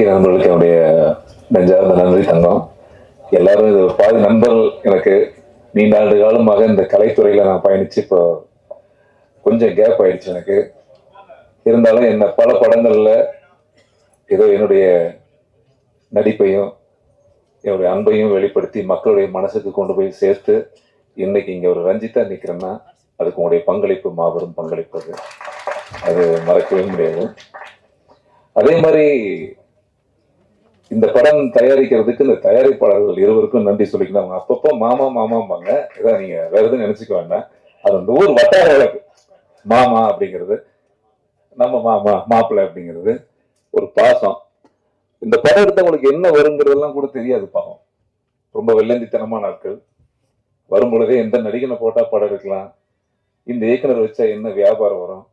பத்திரிகை நண்பர்களுக்கு என்னுடைய நெஞ்சார்ந்த நன்றி தங்கம். எல்லாரும் இது ஒரு பாதி நண்பர்கள். எனக்கு நீண்ட ஆண்டு காலமாக இந்த கலைத்துறையில நான் பயணிச்சு இப்போ கொஞ்சம் கேப் ஆயிடுச்சு எனக்கு. இருந்தாலும் என்ன பல படங்கள்ல ஏதோ என்னுடைய நடிப்பையும் என்னுடைய அன்பையும் வெளிப்படுத்தி மக்களுடைய மனசுக்கு கொண்டு போய் சேர்த்து இன்னைக்கு இங்க ஒரு ரஞ்சிதா நிக்கிறேன்னா அதுக்கு உங்களுடைய பங்களிப்பு மாபெரும் பங்களிப்பு. அது மறக்கவே முடியாது. அதே மாதிரி இந்த படம் தயாரிக்கிறதுக்கு இந்த தயாரிப்பாளர்கள் இருவருக்கும் நன்றி சொல்லிக்கணும். அவங்க அப்பப்போ மாமா மாமாம்பாங்க. இதான் நீங்க வேற எதுவும் நினைச்சுக்க வேண்டாம். அது அந்த ஊர் வட்டார வழக்கு. மாமா அப்படிங்கிறது நம்ம மாமா, மாப்பிள்ளை அப்படிங்கிறது ஒரு பாசம். இந்த படம் எடுத்தவங்களுக்கு என்ன வருங்கிறதெல்லாம் கூட தெரியாது பாவம். ரொம்ப வெள்ளந்தித்தனமான நாட்கள். வரும் பொழுதே எந்த நடிகனை போட்டா படம் எடுக்கலாம், இந்த இயக்குனர் வச்சா என்ன வியாபாரம் வரும்,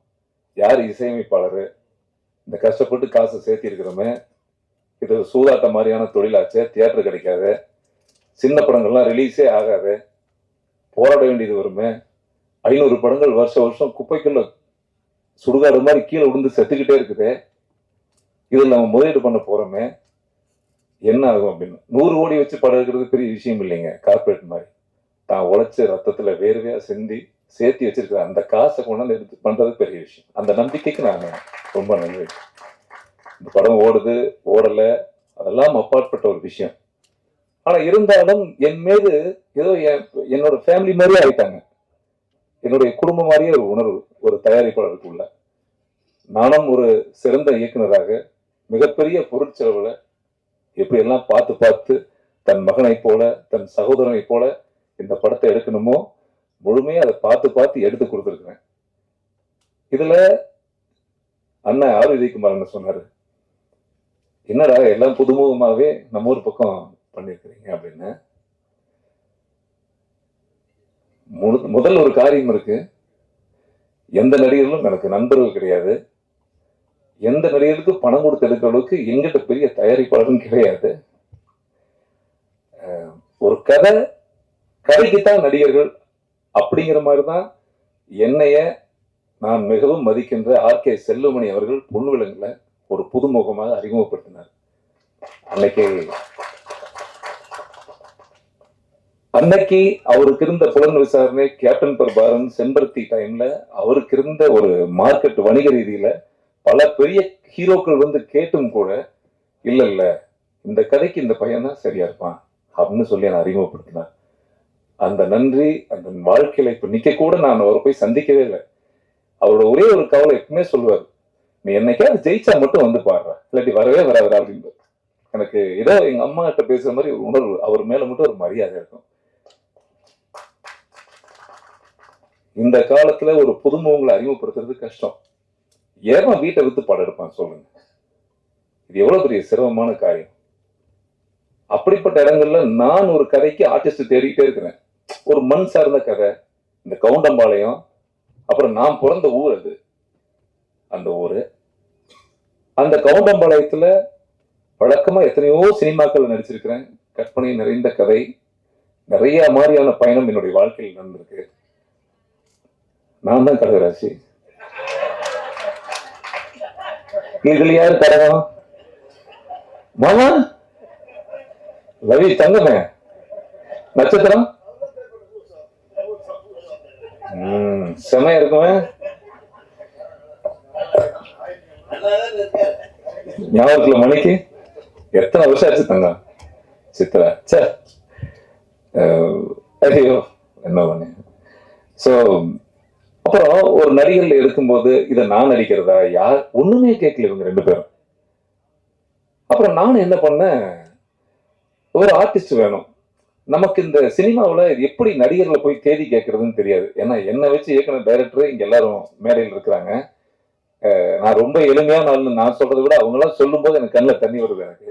யார் இசையமைப்பாளர், இந்த கஷ்டப்பட்டு காசை சேர்த்தி இருக்கிறோமே, இது சூதாட்ட மாதிரியான தொழிலாச்சு, தியேட்டர் கிடைக்காது, சின்ன படங்கள்லாம் ரிலீஸே ஆகாது, போராட வேண்டியது வருமே, 500 படங்கள் வருஷம் குப்பைக்குள்ள சுடுகாடு மாதிரி கீழே விழுந்து செத்துக்கிட்டே இருக்குது, இதில் நம்ம முதலீடு பண்ண போறோமே என்ன ஆகும் அப்படின்னு. 100 கோடி வச்சு படம் எடுக்கிறது பெரிய விஷயம் இல்லைங்க. கார்பரேட் மாதிரி தான் உழைச்சு ரத்தத்துல வேர்வையா செஞ்சு சேர்த்தி வச்சிருக்கிற அந்த காசை கொண்டாந்து எடுத்து பண்றது பெரிய விஷயம். அந்த நம்பிக்கைக்கு நான் ரொம்ப நன்றி. இந்த படம் ஓடுது ஓடல அதெல்லாம் அப்பாற்பட்ட ஒரு விஷயம். ஆனா இருந்தாலும் என் மீது ஏதோ என்னோட ஃபேமிலி மாதிரியே ஆயிட்டாங்க. என்னுடைய குடும்பம் மாதிரியே ஒரு உணர்வு ஒரு தயாரிப்பாளருக்குள்ள. நானும் ஒரு சிறந்த இயக்குனராக மிகப்பெரிய பொருட்செலவுல எப்படியெல்லாம் பார்த்து பார்த்து தன் மகனை போல தன் சகோதரனை போல இந்த படத்தை எடுக்கணுமோ முழுமையா அதை பார்த்து பார்த்து எடுத்து கொடுத்துருக்கிறேன். இதுல அண்ணன் ஆர் விஜயகுமார் என்ன சொன்னாரு, என்னடா எல்லாம் புதுமுகமாவே நம்ம ஊர் பக்கம் பண்ணிருக்கிறீங்க அப்படின்னு. முதல் ஒரு காரியம் இருக்கு. எந்த நடிகர்களும் எனக்கு நண்பர்கள் கிடையாது. எந்த நடிகருக்கு பணம் கொடுத்து எடுக்கிற அளவுக்கு எங்கிட்ட பெரிய தயாரிப்பாளரும் கிடையாது. ஒரு கதைக்குத்தான் நடிகர்கள் அப்படிங்கிற மாதிரிதான் என்னைய நான் மிகவும் மதிக்கின்ற ஆர்.கே. செல்லுமணி அவர்கள் பொன்விலங்குல ஒரு புதுமுகமாக அறிமுகப்படுத்தினார். அன்னைக்கு அவருக்கு இருந்த புலன் விசாரணை கேப்டன் பிரபாரன் செம்பருத்தி டைம்ல அவருக்கு இருந்த ஒரு மார்க்கெட் வணிக ரீதியில பல பெரிய ஹீரோக்கள் வந்து கேட்டும் கூட இல்ல இந்த கதைக்கு இந்த பையன் தான் சரியா இருப்பான் அப்படின்னு சொல்லி நான் அறிமுகப்படுத்தினார். அந்த நன்றி அந்த வாழ்க்கையில இப்ப நிக்க கூட நான் அவரை போய் சந்திக்கவே இல்லை. அவரோட ஒரே ஒரு கவலை எப்பவுமே சொல்லுவார், நீ என்னைக்காவது ஜெயிச்சா மட்டும் வந்து பாடுற, இல்லாட்டி வரவே வராது அப்படின்னு. எனக்கு ஏதோ எங்க அம்மா கிட்ட பேசுற மாதிரி ஒரு உணர்வு, அவர் மேல மட்டும் ஒரு மரியாதை இருக்கும். இந்த காலத்துல ஒரு புதுமுகங்களை அறிமுகப்படுத்துறது கஷ்டம். ஏமா வீட்டை வித்து படம் எடுப்பான் சொல்லுங்க. இது எவ்வளவு பெரிய சிரமமான காரியம். அப்படிப்பட்ட இடங்கள்ல நான் ஒரு கதைக்கு ஆர்டிஸ்ட் தேடிக்கிட்டே இருக்கிறேன். ஒரு மண் சார்ந்த கதை, இந்த கவுண்டம்பாளையம், அப்புறம் நான் பிறந்த ஊர் அது, அந்த ஊரு, அந்த கவுண்டம்பாளையத்துல வழக்கமா எத்தனையோ சினிமாக்கள் நடிச்சிருக்கிறேன். கற்பனை நிறைந்த கதை, நிறைய மாதிரியான பயணம் என்னுடைய வாழ்க்கையில் நடந்திருக்கு. நான் தான் கடகராசி. இதுல யாரு கடகம்? மாமா ரவி தங்கமே நட்சத்திரம் செமையா இருக்குமே. ஞாபகத்துல மணிக்கு எத்தனை வருஷம் ஆச்சு தங்கம்? சித்ரா ஐயோ என்ன பண்ண. சோ அப்புறம் ஒரு நடிகர்கள் எடுக்கும்போது இதை நான் நடிக்கிறதா யார் ஒண்ணுமே கேட்கல இவங்க 2 பேரும். அப்புறம் நானும் என்ன பண்ணேன், ஒரு ஆர்டிஸ்ட் வேணும் நமக்கு. இந்த சினிமாவில் எப்படி நடிகர்களை போய் தேடி கேட்கறதுன்னு தெரியாது. ஏன்னா என்னை வச்சு இயக்குனர் டைரக்டர் இங்க எல்லாரும் மேடையில் இருக்கிறாங்க. நான் ரொம்ப எளிமையான ஆள் நான் சொல்றதை விட அவங்களாம் சொல்லும் போது எனக்கு கண்ணில் தண்ணி வருது எனக்கு.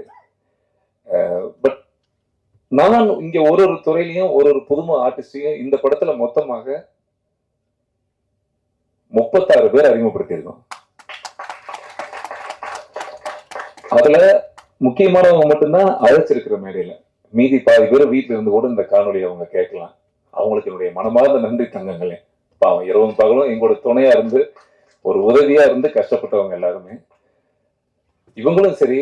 பட் நான் இங்க ஒரு துறையிலையும் ஒரு புதுமை ஆர்டிஸ்டையும் இந்த படத்துல மொத்தமாக 36 பேர் அறிமுகப்படுத்தியிருக்கோம். அதுல முக்கியமானவங்க மட்டும்தான் அழைச்சிருக்கிற மேடையில. மீதி பாதி பேர் வீட்டுல இருந்து கூட இந்த காணொலியை அவங்க கேட்கலாம். அவங்களுக்கு என்னுடைய மனமார்ந்த நன்றி தங்கங்களே. பாவம் இரவும் பகலும் எங்களோட துணையா இருந்து ஒரு உதவியா இருந்து கஷ்டப்பட்டவங்க எல்லாருமே. இவங்களும் சரி,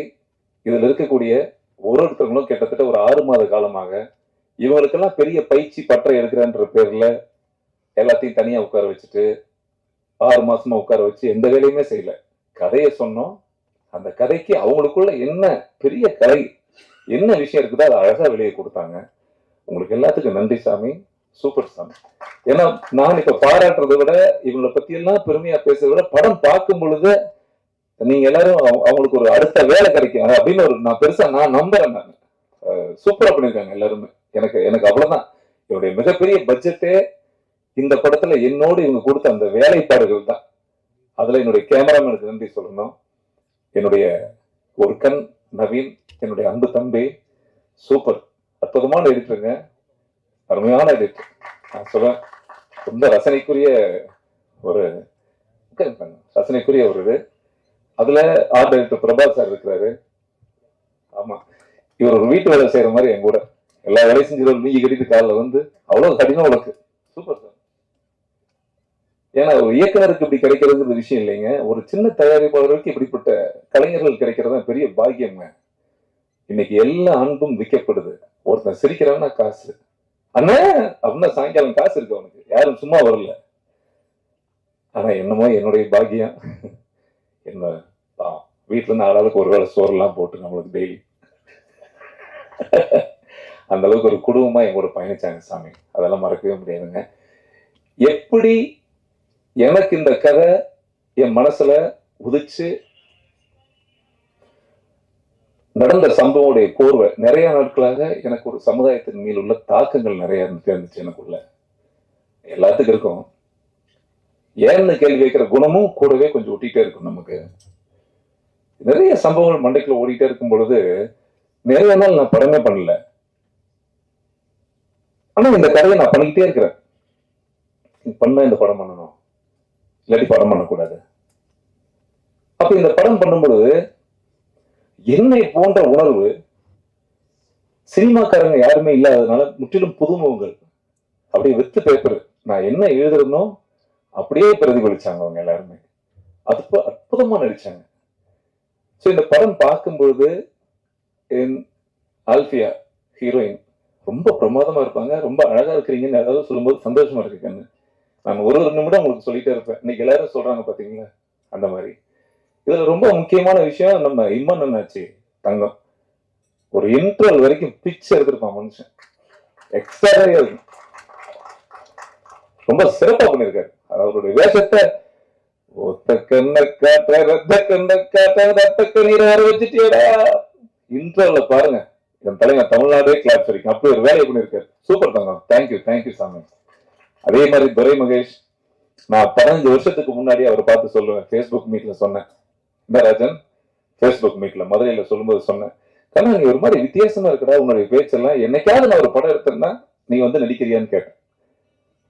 இதுல இருக்கக்கூடிய ஒருத்தர்களும் கிட்டத்தட்ட ஒரு 6 மாத காலமாக இவங்களுக்கெல்லாம் பெரிய பயிற்சி பற்ற எடுக்கிறன்ற பேர்ல எல்லாத்தையும் தனியா உட்கார வச்சுட்டு 6 மாசமா உட்கார வச்சு எந்த வேலையுமே செய்யல. கதையை சொன்னோம். அந்த கதைக்கு அவங்களுக்குள்ள என்ன பெரிய கலை, என்ன விஷயம் இருக்குதோ அதை அழகா வெளியே கொடுத்தாங்க. உங்களுக்கு எல்லாத்துக்கும் நன்றி சாமி. சூப்பர் சாமி. ஏன்னா நான் இப்ப பாராட்டுறதை விட இவங்களை பத்தி எல்லாம் பெருமையா பேசுறதை விட படம் பார்க்கும் பொழுது நீங்க எல்லாரும் அவங்களுக்கு ஒரு அடுத்த வேலை கிடைக்கும் அப்படின்னு ஒரு நான் பெருசா நான் நம்புறேன். நான் சூப்பரா பண்ணிருக்காங்க எல்லாருமே. எனக்கு எனக்கு அவ்வளவுதான். என்னுடைய மிகப்பெரிய பட்ஜெட்டே இந்த படத்துல என்னோடு இவங்க கொடுத்த அந்த வேலைப்பாடுகள் தான். அதுல என்னுடைய கேமராமேனுக்கு நன்றி சொல்லணும். என்னுடைய ஒரு கண் நவீன், என்னுடைய அன்பு தம்பி, சூப்பர் அற்புதமான எடிட்டருங்க, அருமையான எடிட்டர். நான் சொல்றேன், ரொம்ப ரசனைக்குரிய ஒரு இது. அதுல ஆர்ட் டைரக்டர் பிரபா சார் இருக்கிறாரு. ஆமா, இவர் ஒரு வீட்டு வேலை செய்யற மாதிரி என் கூட எல்லா வேலையும் செஞ்சு நீங்க கட்டிட்டு காலில் வந்து அவ்வளவு கடினம் உனக்கு. Super sir. ஏன்னா ஒரு இயக்குனருக்கு இப்படி கிடைக்கிறதுங்கிற விஷயம் இல்லைங்க. ஒரு சின்ன தயாரிப்பாளருக்கு இப்படிப்பட்ட கலைஞர்கள் கிடைக்கிறதா பெரிய பாக்கியங்க. இன்னைக்கு எல்லா அன்பும் விற்கப்படுது. ஒருத்தன் சிரிக்கிறான்னா காசு, அண்ணா அப்படின்னா சாயங்காலம் காசு இருக்கு அவனுக்கு, யாரும் சும்மா வரல. ஆனா என்னமோ என்னுடைய பாக்கியம், என்ன வீட்டுல இருந்து ஆளாளுக்கு ஒரு வேளை சோறுலாம் போட்டு நம்மளுக்கு டெய்லி அந்த அளவுக்கு ஒரு குடும்பமா என் கூட பயணிச்சாங்க சாமி. அதெல்லாம் மறக்கவே முடியாதுங்க. எப்படி எனக்கு இந்த கதை என் மனசுல உதிச்சு நடந்த சம்பவமுடைய கோர்வை நிறைய நாட்களாக எனக்கு ஒரு சமுதாயத்தின் மேல் உள்ள தாக்கங்கள் நிறைய இருந்துச்சு. எனக்குள்ள எல்லாத்துக்கும் இருக்கும். ஏன்னு கேள்வி வைக்கிற குணமும் கூடவே கொஞ்சம் ஒட்டிட்டே இருக்கும். நமக்கு நிறைய சம்பவங்கள் மண்டைக்குள்ள ஓடிட்டே இருக்கும் பொழுது நிறைய நாள் நான் படமே பண்ணல. ஆனா இந்த கதையை நான் பண்ணிக்கிட்டே இருக்கிறேன். பண்ண இந்த படம் பண்ணணும், இல்லாட்டி படம் பண்ணக்கூடாது. அப்ப இந்த படம் பண்ணும்பொழுது என்னை போன்ற உணர்வு சினிமாக்காரங்க யாருமே இல்லாததுனால முற்றிலும் புதுமுகங்கள் அப்படியே வித்து பேப்பர் நான் என்ன எழுதுறனோ அப்படியே பிரதிபலிச்சாங்க அவங்க எல்லாருமே. அது அற்புதமா நடிச்சாங்க. ஸோ இந்த படம் பார்க்கும்பொழுது என் ஆல்பியா ஹீரோயின் ரொம்ப பிரமாதமா இருப்பாங்க, ரொம்ப அழகா இருக்கிறீங்கன்னு ஏதாவது சொல்லும்போது சந்தோஷமா இருக்குன்னு நான் ஒரு நிமிடம் உங்களுக்கு சொல்லிட்டே இருப்பேன். இன்னைக்கு எல்லாரும் சொல்றாங்க பாத்தீங்களா, அந்த மாதிரி. இதுல ரொம்ப முக்கியமான விஷயம் நம்ம இம்மன் அண்ணாச்சி தங்கம். ஒரு இன்டர்வல் வரைக்கும் பிச்சு எடுத்திருப்பான் மனுஷன். எக்ஸ்ட்ராவே இருக்கும். ரொம்ப சிறப்பா பண்ணிருக்காரு. அவருடைய வேஷத்தை ஒத்த கண்ண காட்ட ரத்த கண்ண காட்ட ரத்த கண்ணீரை வர வச்சுட்டியடா இன்டர்வல்ல பாருங்க. என் தலைவர் தமிழ்நாடே கிளாஸ் வரைக்கும் அப்படி ஒரு வேலையை பண்ணிருக்காரு. சூப்பர் தங்கம். தேங்க்யூ சாமி. அதே மாதிரி துரை மகேஷ், நான் 15 வருஷத்துக்கு முன்னாடி அவரை பார்த்து சொல்லுவேன். ஃபேஸ்புக் மீட்ல சொன்னேன். இந்த ராஜன் ஃபேஸ்புக் மீட்ல மதுரையில சொல்லும்போது சொன்னேன், கண்ணா நீ ஒரு மாதிரி வித்தியாசமா இருக்கடா உன்னுடைய பேச்செல்லாம், என்னைக்காவது நான் ஒரு படம் எடுத்தேன்னா நீ வந்து நடிக்கிறியான்னு கேட்டேன்.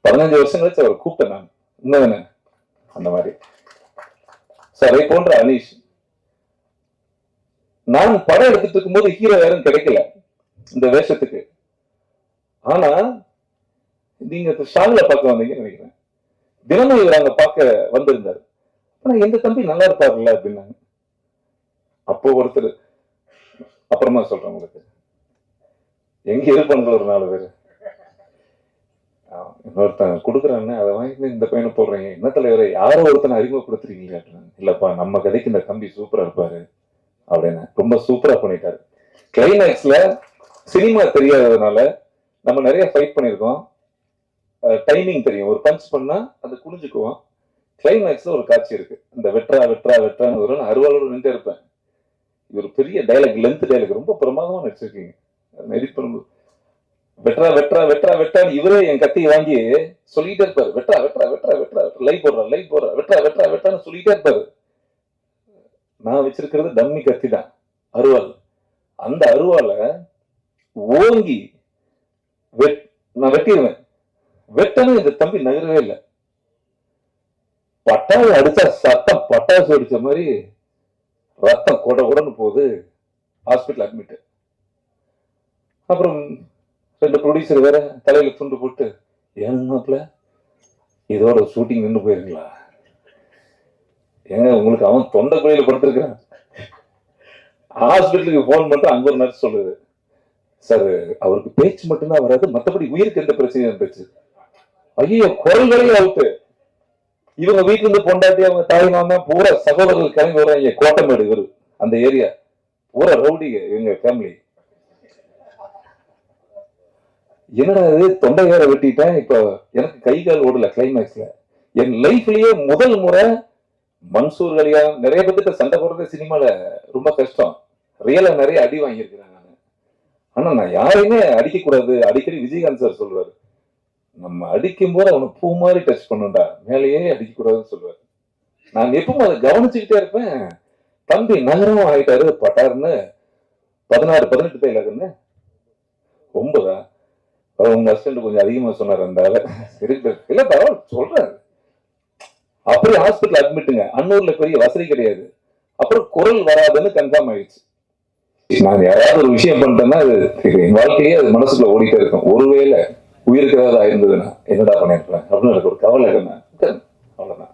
15 வருஷம் கழிச்சு அவர் கூப்பிட்டேன் நான். உண்மைதானே? அந்த மாதிரி. அதை போன்ற அனீஷ், நான் படம் எடுத்துட்டு இருக்கும் போது ஹீரோ யாரும் கிடைக்கல இந்த வேஷத்துக்கு. ஆனா நீங்க ஷாகுல பார்க்க வந்தீங்கன்னு நினைக்கிறேன். தினமும் இவர் அங்க பார்க்க வந்திருந்தாரு. ஆனா எந்த தம்பி நல்லா இருப்பாருல்ல அப்படின்னாங்க. அப்போ ஒருத்தர், அப்புறமா சொல்றேன் உங்களுக்கு, எங்க இருப்பாங்க ஒரு 4 பேர். இன்னொருத்தன் கொடுக்குறான்னு அதை வாங்கி இந்த பையனை போடுறீங்க, என்ன தலைவரை யாரோ ஒருத்தனை அறிமுகப்படுத்துறீங்களே அப்படின்னா, இல்லப்பா நம்ம கதைக்கு இந்த தம்பி சூப்பரா இருப்பாரு அப்படின்னு ரொம்ப சூப்பரா பண்ணிட்டாரு. கிளைமேக்ஸ்ல சினிமா தெரியாததுனால நம்ம நிறைய ஃபைட் பண்ணிருக்கோம். டைமிங் தெரியும், ஒரு பஞ்ச் பண்ணா அது குனிஞ்சுக்குவோம். கிளைமேக்ஸ்ல ஒரு காட்சி இருக்கு, இந்த வெட்டுறான்னு வரும், அறுவாளோடு நின்று இருப்பேன். இது ஒரு பெரிய டைலாக், லென்த் டைலாக், ரொம்ப பிரமாதமா நடிச்சிருக்கீங்க. எடிட் பண்ணும்போது வெட்டான்னு இவரே என் கத்தி வாங்கி சொல்லிட்டே இருப்பாரு. வெட்டா லைவ் போடுறா வெட்டான்னு சொல்லிட்டே இருப்பாரு. நான் வச்சிருக்கிறது டம்மி கத்தி தான், அருவாள். அந்த அருவால ஓங்கி நான் வெட்டிடுவேன். வெட்டணும் இந்த தம்பி நகரவே இல்லை. பட்டாசு அடிச்சா சத்தம் பட்டாசு அடிச்ச மாதிரி ரத்தம் கொடன்னு போகுது. Hospital admit. அப்புறம் 2 ப்ரொடியூசர் வேற தலையில துண்டு போட்டு, ஏன்னாப்ல இதோட ஷூட்டிங் நின்று போயிருங்களா ஏங்க, உங்களுக்கு அவன் தொண்டை குழியில படுத்திருக்கிறான், ஹாஸ்பிட்டலுக்கு போன் மட்டும் அங்க ஒரு நர்ஸ் சொல்லுது, சார் அவருக்கு பேச்சு மட்டும்தான் வராது, மற்றபடி உயிருக்கு எந்த பிரச்சனையும் இருந்துச்சு. ஐயோ, குரல்களையும் அவுட்டு. இவங்க வீட்டுல இருந்து பொண்டாட்டி அவங்க தாய் மாமா பூரா சகோதரர்கள் கிளம்பி வர்றாங்க. கோட்டமேடு இவரு அந்த ஏரியா பூரா ரவுடி இவங்க ஃபேமிலி. என்னடா இது, தொண்டை வேற வெட்டிட்டேன். இப்ப எனக்கு கை கால் ஓடல கிளைமேக்ஸ்ல. என் லைஃப்லயே முதல் முறை மன்சூர் அலியா நிறைய பேர்கிட்ட சண்டை போடுறது சினிமால ரொம்ப கஷ்டம். ரியலா நிறைய அடி வாங்கியிருக்கிறேன் நான். ஆனா நான் யாரையுமே அடிக்க கூடாது. அடிக்கடி விஜயகாந்த் சார் சொல்லுவாரு, நம்ம அடிக்கும் போது அவனை பூ மாதிரி டச் பண்ணுண்டா, மேலேயே அடிக்க கூடாதுன்னு சொல்லுவாரு. நான் எப்பவும் அதை கவனிச்சுக்கிட்டே இருப்பேன். தம்பி நகரமும் ஆயிட்டாரு பட்டாருன்னு 16-18 பேருன்னு 9 உங்க ஹஸ்பண்ட் கொஞ்சம் அதிகமா சொன்னார். அந்த இல்ல பரவாயில்ல சொல்றாரு. அப்படியே ஹாஸ்பிட்டல் அட்மிட்டுங்க. அன்னூர்ல பெரிய வசதி கிடையாது. அப்புறம் குரல் வராதுன்னு கன்ஃபார்ம் ஆயிடுச்சு. நான் யாராவது ஒரு விஷயம் பண்ணிட்டேன்னா அது என் வாழ்க்கையே அது மனசுக்குள்ள ஓடிட்டே இருக்கும். ஒருவேளை உயிருக்கு ஏதாவது ஆயிருந்ததுன்னா என்னடா பண்ணிருப்பேன் அப்படின்னு எனக்கு ஒரு கவலை என்ன, அவ்வளவுதான்.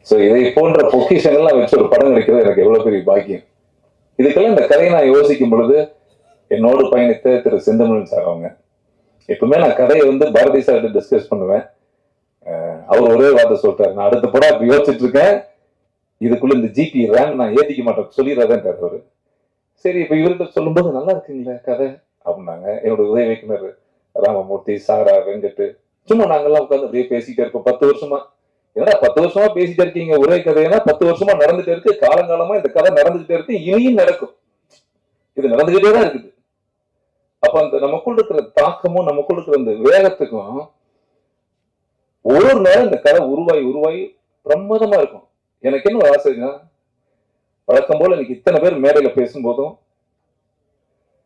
சோ இதை போன்ற பொக்கிஷங்கள்லாம் வச்சு ஒரு படம் கிடைக்கிறது எனக்கு எவ்வளவு பெரிய பாக்கியம். இதுக்கெல்லாம் இந்த கதையை நான் யோசிக்கும் பொழுது என்னோடு பயணித்த திரு செந்தமிழன் சார் அவங்க. எப்பவுமே நான் கதையை பாரதி சார் டிஸ்கஸ் பண்ணுவேன். அவர் ஒரே வார்த்தை சொல்லிட்டாரு, நான் அடுத்த படம் இப்ப யோசிச்சுட்டு இருக்கேன், இதுக்குள்ள இந்த ஜிபி ரேங்க் நான் ஏத்திக்க மாட்டேன் சொல்லிடுறதேன் அவரு. சரி இப்ப இவர்கிட்ட சொல்லும் போது நல்லா இருக்குங்களே கதை அப்படின்னாங்க. என்னோட உதவி இயக்குனர் ராமமூர்த்தி, சாரா, வெங்கட், சும்மா நாங்கெல்லாம் உட்காந்து அப்படியே பேசிட்டே இருப்போம். 10 வருஷமா. ஏன்னா 10 வருஷமா பேசிட்டே இருக்கீங்க ஒரே கதைன்னா 10 வருஷமா நடந்துட்டே இருக்கு. காலங்காலமா இந்த கதை நடந்துகிட்டே இருக்கு, இனியும் நடக்கும். இது நடந்துகிட்டே தான் இருக்குது. அப்ப அந்த நமக்குள்ள இருக்கிற தாக்கமும் நமக்குள்ள இருக்கிற அந்த வேகத்துக்கும் ஒரு நேரம் இந்த கதை உருவாகி பிரமாதமா இருக்கும். எனக்கு என்ன ஒரு ஆசைன்னா, வழக்கம் போல இன்னைக்கு இத்தனை பேர் மேடையில பேசும்போதும்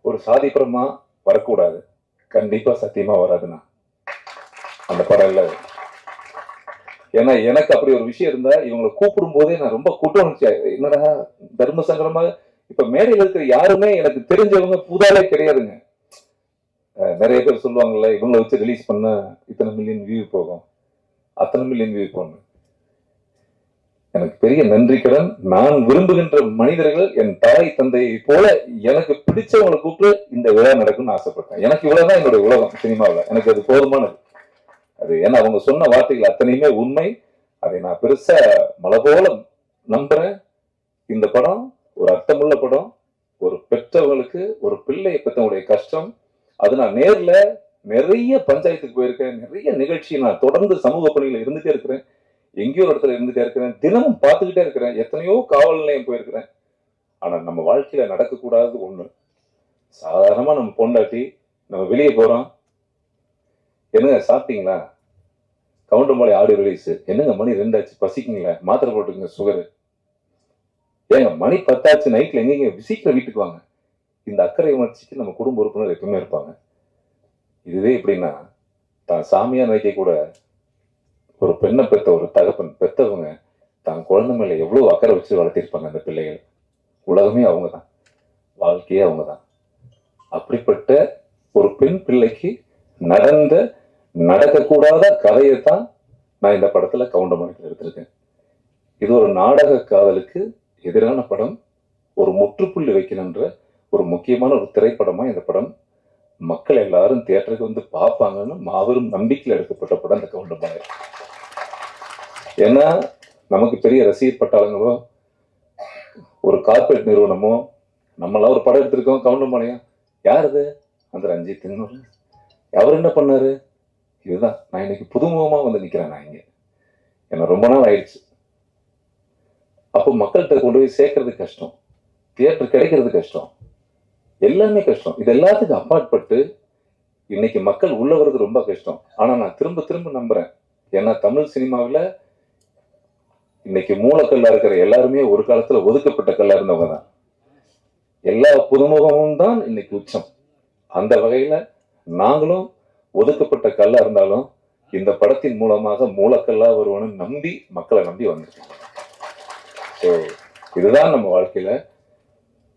ஒரு சாதிப்புறமா வரக்கூடாது. கண்டிப்பா சத்தியமா வராதுண்ணா அந்த படம் இல்ல. ஏன்னா எனக்கு அப்படி ஒரு விஷயம் இருந்தா இவங்களை கூப்பிடும் போதே நான் ரொம்ப கூட்டம் என்னடா தர்ம சங்கடமா. இப்ப மேடையில் இருக்கிற யாருமே எனக்கு தெரிஞ்சவங்க புதாலே கிடையாதுங்க. நிறைய பேர் சொல்லுவாங்கல்ல, இவங்களை வச்சு ரிலீஸ் பண்ண இத்தனை மில்லியன் வியூ போகும், அத்தனை மில்லியன் வியூ போகணும். எனக்கு பெரிய நன்றி கடன். நான் விரும்புகின்ற மனிதர்கள் என் தாய் தந்தையை போல எனக்கு பிடிச்சவங்களை கூப்பிட்டு இந்த விழா நடக்கும்னு ஆசைப்பட்டேன். எனக்கு இவ்வளவுதான் என்னுடைய உலகம் சினிமாவில். எனக்கு அது போதுமானது. அது ஏன்னா அவங்க சொன்ன வார்த்தைகள் அத்தனையுமே உண்மை. அதை நான் பெருசா மலை போல நம்புறேன். இந்த படம் ஒரு அர்த்தமுள்ள படம். ஒரு பெற்றவங்களுக்கு ஒரு பிள்ளையை பெற்றவங்களுடைய கஷ்டம். அது நான் நேர்ல நிறைய பஞ்சாயத்துக்கு போயிருக்கேன். நிறைய நிகழ்ச்சி நான் தொடர்ந்து சமூக பணியில இருந்துட்டே இருக்கிறேன். எங்கேயோ ஒரு இடத்துல இருந்துட்டே இருக்கிறேன். தினமும் பார்த்துக்கிட்டே இருக்கிறேன். எத்தனையோ காவல் நிலையம் போயிருக்கிறேன். ஆனா நம்ம வாழ்க்கையில நடக்கக்கூடாது ஒண்ணு. சாதாரணமா நம்ம பொண்டாட்டி நம்ம வெளியே போறோம், என்னங்க சாப்பிட்டீங்களா, கவுண்டமலை ஆடியோ ரிலீஸ், என்னங்க மணி 2 ஆச்சு, பசிக்குங்களா, மாத்திரை போட்டுக்குங்க சுகரு, ஏங்க மணி 10 ஆச்சு, நைட்ல எங்க சீக்கிரம் வீட்டுக்கு வாங்க. இந்த அக்கறை உணர்ச்சிக்கு நம்ம குடும்ப உறுப்பினர் எப்பவுமே இருப்பாங்க. இதுவே எப்படின்னா, தான் சாமியா நினைக்க கூட ஒரு பெண்ணை பெற்ற ஒரு தகப்பன் பெற்றவங்க தான் குழந்தை மேல எவ்வளவு அக்கறை வச்சு வளர்த்திருப்பாங்க அந்த பிள்ளைகள். உலகமே அவங்க தான், வாழ்க்கையே அவங்க தான். அப்படிப்பட்ட ஒரு பெண் பிள்ளைக்கு நடக்கக்கூடாத கதையைத்தான் நான் இந்த படத்துல கவுண்டமணிக்கு எடுத்திருக்கேன். இது ஒரு நாடக காதலுக்கு எதிரான படம். ஒரு முற்றுப்புள்ளி வைக்கணுன்ற ஒரு முக்கியமான ஒரு திரைப்படமா இந்த படம். மக்கள் எல்லாரும் தியேட்டருக்கு பார்ப்பாங்கன்னு மாபெரும் நம்பிக்கையில் எடுக்கப்பட்ட படம் இந்த கவுண்டமணி. ஏன்னா நமக்கு பெரிய ரசிகர் பட்டாளங்களோ ஒரு கார்பரேட் நிறுவனமோ நம்மளாம் ஒரு படம் எடுத்திருக்கோம் கவுண்டமணியா, யார் அது, அந்த ரஞ்சித், அவர் என்ன பண்ணாரு, இதுதான். நான் இன்னைக்கு புதுமுகமா நிக்கிறேன். நான் இங்க என்ன ரொம்ப நாள் ஆயிடுச்சு. அப்போ மக்கள்கிட்ட கொண்டு போய் சேர்க்கறது கஷ்டம், தியேட்டர் கிடைக்கிறது கஷ்டம், எல்லாமே கஷ்டம். இது எல்லாத்துக்கும் அப்பாற்பட்டு இன்னைக்கு மக்கள் உள்ள வர்றது ரொம்ப கஷ்டம். ஆனா நான் திரும்ப திரும்ப நம்புறேன். ஏன்னா தமிழ் சினிமாவில் இன்னைக்கு மூலக்கல்லா இருக்கிற எல்லாருமே ஒரு காலத்துல ஒதுக்கப்பட்ட கல்லா இருந்தவங்க தான். எல்லா புதுமுகமும் தான் இன்னைக்கு உச்சம். அந்த வகையில நாங்களும் ஒதுக்கப்பட்ட கல்லா இருந்தாலும் இந்த படத்தின் மூலமாக மூலக்கல்லா வருவோன்னு நம்பி மக்களை நம்பி வந்திருக்கோம். ஸோ இதுதான் நம்ம வாழ்க்கையில.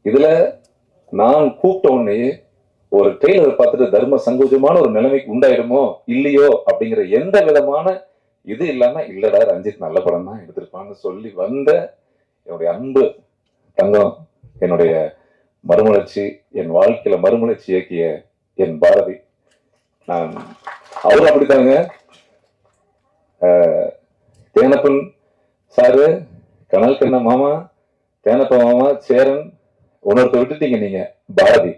இதுல நான் கூப்பிட்ட உடனேயே ஒரு ட்ரெய்லர் பார்த்துட்டு தர்ம சங்கோஜமான ஒரு நிலைமைக்கு உண்டாயிடுமோ இல்லையோ அப்படிங்கிற எந்த விதமான இது இல்லாம, இல்லடா ரஞ்சித் நல்ல படம் தான் எடுத்திருப்பான்னு சொல்லி வந்த என்னுடைய அன்பு தங்கம், என்னுடைய மறுமலர்ச்சி, என் வாழ்க்கையில மறுமலர்ச்சி இயக்கிய என் பாரதி. நான் அவரும் அப்படித்தாங்க. தேனப்பன் சாரு, கனல் கண்ண மாமா, தேனப்ப மாமா, சேரன், உணர்த்த விட்டுட்டீங்க நீங்க பாரதி.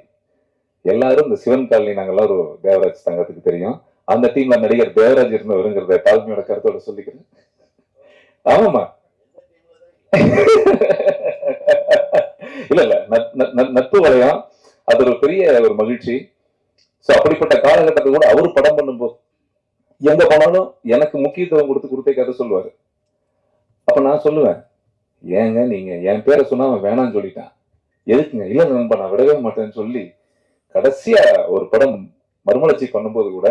எல்லாரும் இந்த சிவன் காலனி நாங்கெல்லாம் ஒரு தேவராஜ் சங்கத்துக்கு தெரியும். அந்த டீம்ல நடிகர் தேவராஜ் இருந்தவருங்கிறத தாழ்மையோட கருத்தோட சொல்லிக்கிறேன். ஆமாமா. இல்ல இல்ல, நட்பு வளையம் அது ஒரு பெரிய ஒரு மகிழ்ச்சி. சோ அப்படிப்பட்ட காலகட்டத்தை கூட அவரு படம் பண்ணும்போது எங்க போனாலும் எனக்கு முக்கியத்துவம் கொடுத்தே கதை சொல்லுவாரு. அப்ப நான் சொல்லுவேன், ஏங்க நீங்க என் பேரை சொன்னா அவன் வேணான்னு சொல்லிட்டான், எதுக்குங்க? இல்ல நண்பா நான் விடவே மாட்டேன்னு சொல்லி கடைசியா ஒரு படம் மறுமலர்ச்சி பண்ணும்போது கூட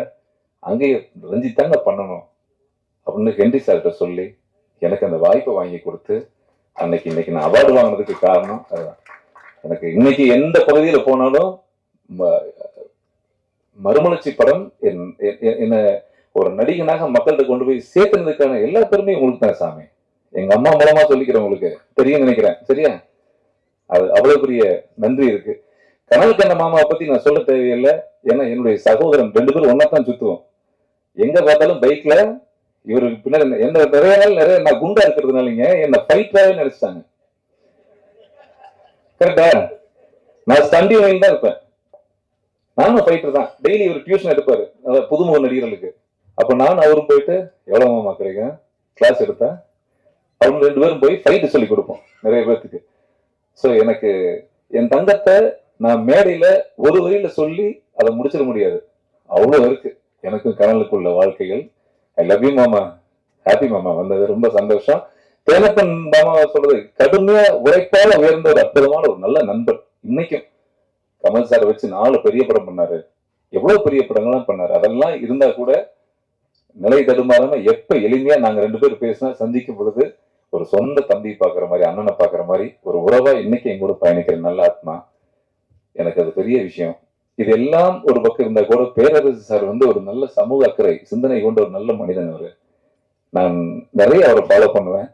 அங்கேயே ரஞ்சித் தாங்க பண்ணணும் அப்படின்னு ஹென்றி சார்கிட்ட சொல்லி எனக்கு அந்த வாய்ப்பை வாங்கி கொடுத்து இன்னைக்கு நான் அவார்டு வாங்கினதுக்கு காரணம் அதுதான். எனக்கு இன்னைக்கு எந்த பகுதியில போனாலும் மறுமலர்ச்சி படம் என்ன ஒரு நடிகனாக மக்கள்கிட்ட கொண்டு போய் சேர்த்துனதுக்கான எல்லா பெருமையும் உங்களுக்கு தான் சாமி. எங்க அம்மா மூலமா சொல்லிக்கிறேன், உங்களுக்கு தெரியும் நினைக்கிறேன், சரியா? அது அவ்வளவு பெரிய நன்றி இருக்கு. கனல் கண்ண மாமாவை பத்தி நான் சொல்ல தேவையில்லை. ஏன்னா என்னுடைய சகோதரன் 2 பேரும் ஒன்னாத்தான் சுத்துவோம். எங்க பார்த்தாலும் பைக்ல இவருக்கு பின்னாடி என்ன நிறைய நான் குண்டா இருக்கிறதுனாலங்க என்ன ஃபைட்டராகவே நினைச்சிட்டாங்க. கரெக்டா? நான் ஸ்டண்டி வயல் தான் இருப்பேன். நானும் ஃபைட்டர் தான். டெய்லி ஒரு டியூஷன் எடுப்பாரு புதுமுக நடிகர்களுக்கு. அப்ப நான் அவரும் போயிட்டு எவ்வளவு மாமா கிடைக்கும் கிளாஸ் எடுத்தா அவங்க 2 பேரும் போய் ஃபைட்டு சொல்லி கொடுப்போம் நிறைய பேர்த்துக்கு. ஸோ எனக்கு என் தங்கத்தை நான் மேடையில ஒரு வரியில சொல்லி அதை முடிச்சிட முடியாது, அவ்வளவு இருக்கு எனக்கும் கனலுக்குள்ள வாழ்க்கைகள். ஐ லவ் யூ மாமா, ஹாப்பி மாமா வந்தது ரொம்ப சந்தோஷம். தேனப்பன் மாமா சொல்றது கடுமையா உழைப்பால உயர்ந்த ஒரு அற்புதமான ஒரு நல்ல நண்பர். இன்னைக்கும் கமல் சாரை வச்சு 4 பெரிய படம் பண்ணாரு, எவ்வளவு பெரிய படங்கள்லாம் பண்ணாரு. அதெல்லாம் இருந்தா கூட நிலை தடுமாறாம எப்ப எளிமையா நாங்க 2 பேரும் பேசினா சந்திக்கும் பொழுது ஒரு சொந்த தம்பி பாக்குற மாதிரி, அண்ணனை பாக்குற மாதிரி ஒரு உறவா இன்னைக்கு எங்க கூட பயணிக்கிற நல்ல ஆத்மா. எனக்கு அது பெரிய விஷயம். இது எல்லாம் ஒரு பக்கம் இருந்தா கூட பேரரசு சார் ஒரு நல்ல சமூக அக்கறை சிந்தனை கொண்ட ஒரு நல்ல மனிதன். அவரு நான் நிறைய அவரை ஃபாலோ பண்ணுவேன்.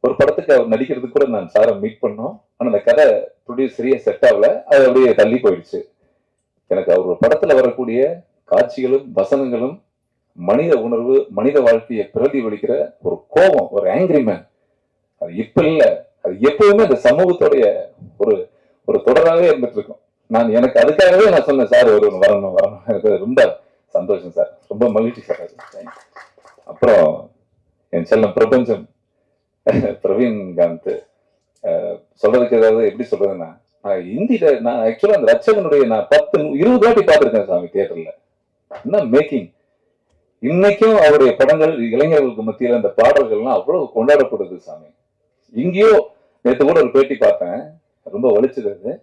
ஒரு படத்துக்கு அவர் நடிக்கிறதுக்கு கூட நான் சாரை மீட் பண்ணோம். ஆனா அந்த கதை ப்ரொடியூஸ் சரியா செட் ஆகல, அது அப்படியே தள்ளி போயிடுச்சு. எனக்கு அவர் படத்துல வரக்கூடிய காட்சிகளும் வசனங்களும் மனித உணர்வு, மனித வாழ்க்கையை பிரதிபலிக்கிற ஒரு கோபம், ஒரு ஆங்கிரி மேன். அது இப்ப இல்ல, அது எப்பவுமே அந்த சமூகத்துடைய ஒரு ஒரு தொடராகவே இருந்துட்டு இருக்கும். நான் எனக்கு அதுக்காகவே நான் சொன்னேன் சார் வரணும். எனக்கு ரொம்ப சந்தோஷம் சார், ரொம்ப மகிழ்ச்சி சார். அப்புறம் என் செல்லம் பிரபஞ்சம் பிரவீன் காந்த் சொல்றதுக்கு ஏதாவது எப்படி சொல்றதுன்னா, ஹிந்தியில நான் ஆக்சுவலா அந்த ரட்சகனுடைய நான் 10-20 வாட்டி பார்த்திருக்கேன் சாமி தியேட்டர்ல. என்ன மேக்கிங்! இன்னைக்கும் அவருடைய படங்கள் இளைஞர்களுக்கு மத்தியில அந்த பாடல்கள்லாம் அவ்வளவு கொண்டாடப்படுது சாமி. எங்கேயோ நேற்று கூட ஒரு பேட்டி பார்த்தேன், ரொம்ப வலிச்சது.